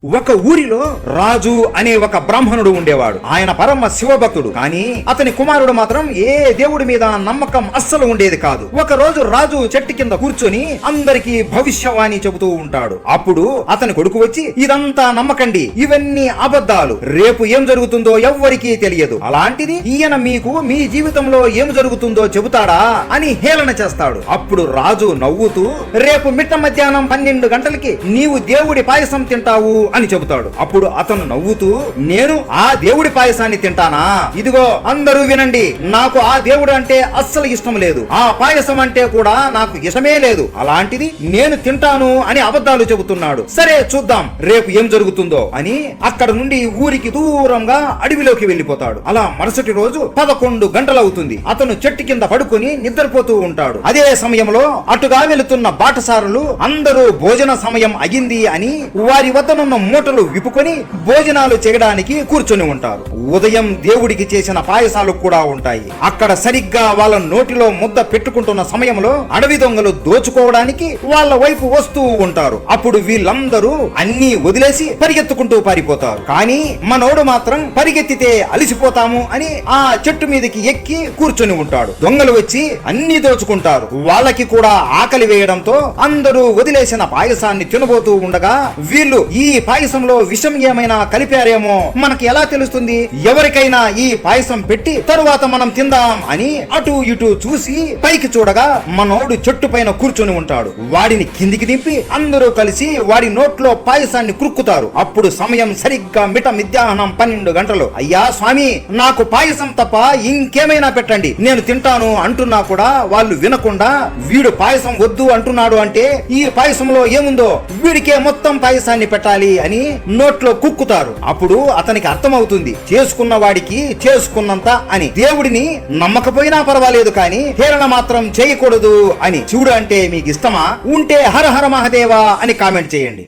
ఒక ఊరిలో రాజు అనే ఒక బ్రాహ్మణుడు ఉండేవాడు. ఆయన పరమ శివభక్తుడు. కానీ అతని కుమారుడు మాత్రం ఏ దేవుడి మీద నమ్మకం అస్సలు ఉండేది కాదు. ఒక రోజు రాజు చెట్టు కింద కూర్చొని అందరికీ భవిష్యవాణి చెబుతూ ఉంటాడు. అప్పుడు అతని కొడుకు వచ్చి, ఇదంతా నమ్మకండి, ఇవన్నీ అబద్ధాలు, రేపు ఏం జరుగుతుందో ఎవ్వరికీ తెలియదు, అలాంటిది ఈయన మీకు మీ జీవితంలో ఏం జరుగుతుందో చెబుతాడా అని హేళన చేస్తాడు. అప్పుడు రాజు నవ్వుతూ, రేపు మిట్ట మధ్యాహ్నం 12 గంటలకి నీవు దేవుడి పాయసం తింటావు అని చెబుతాడు. అప్పుడు అతను నవ్వుతూ, నేను ఆ దేవుడి పాయసాన్ని తింటానా? ఇదిగో అందరూ వినండి, నాకు ఆ దేవుడు అంటే అస్సలు ఇష్టం లేదు, ఆ పాయసం అంటే కూడా నాకు ఇష్టమే లేదు, అలాంటిది నేను తింటాను అని అబద్ధాలు చెబుతున్నాడు. సరే చూద్దాం రేపు ఏం జరుగుతుందో అని అక్కడ నుండి ఊరికి దూరంగా అడవిలోకి వెళ్లిపోతాడు. అలా మరుసటి రోజు 11 గంటలవుతుంది. అతను చెట్టు కింద పడుకుని నిద్రపోతూ ఉంటాడు. అదే సమయంలో అటుగా వెళుతున్న బాటసారులు అందరూ భోజన సమయం అయింది అని వారి వద్దనున్న మూటలు విప్పుకొని భోజనాలు చేయడానికి కూర్చొని ఉంటారు. ఉదయం దేవుడికి చేసిన పాయసాలు కూడా ఉంటాయి. అక్కడ సరిగ్గా వాళ్ళ నోటిలో ముద్ద పెట్టుకుంటున్న సమయంలో అడవి దొంగలు దోచుకోవడానికి వాళ్ళ వైపు వస్తూ ఉంటారు. అప్పుడు వీళ్ళందరూ అన్ని వదిలేసి పరిగెత్తుకుంటూ పారిపోతారు. కానీ మనోడు మాత్రం పరిగెత్తితే అలిసిపోతాము అని ఆ చెట్టు మీదకి ఎక్కి కూర్చొని ఉంటాడు. దొంగలు వచ్చి అన్ని దోచుకుంటారు. వాళ్ళకి కూడా ఆకలి వేయడంతో అందరూ వదిలేసిన పాయసాన్ని తినబోతూ ఉండగా వీళ్ళు ఈ పాయసంలో విషం ఏమైనా కలిపారేమో, మనకి ఎలా తెలుస్తుంది? ఎవరికైనా ఈ పాయసం పెట్టి తరువాత మనం తిందాం అని అటు ఇటు చూసి పైకి చూడగా మనోడు చెట్టు పైన కూర్చొని ఉంటాడు. వాడిని కిందికి దింపి అందరూ కలిసి వాడి నోట్లో పాయసాన్ని కురుక్కుతారు. అప్పుడు సమయం సరిగ్గా మిట మధ్యాహ్నం 12 గంటలు. అయ్యా స్వామి, నాకు పాయసం తప్ప ఇంకేమైనా పెట్టండి, నేను తింటాను అంటున్నా కూడా వాళ్ళు వినకుండా, వీడు పాయసం వద్దు అంటున్నాడు అంటే ఈ పాయసంలో ఏముందో వీడికే మొత్తం పాయసాన్ని పెట్టాలి అని నోట్లో కుక్కుతారు. అప్పుడు అతనికి అర్థమవుతుంది, చేసుకున్న వాడికి చేసుకున్నంత అని. దేవుడిని నమ్మకపోయినా పర్వాలేదు కానీ హేళన మాత్రం చేయకూడదు అని. శివుడు అంటే మీకు ఇష్టమా? ఉంటే హర హర మహాదేవా అని కామెంట్ చేయండి.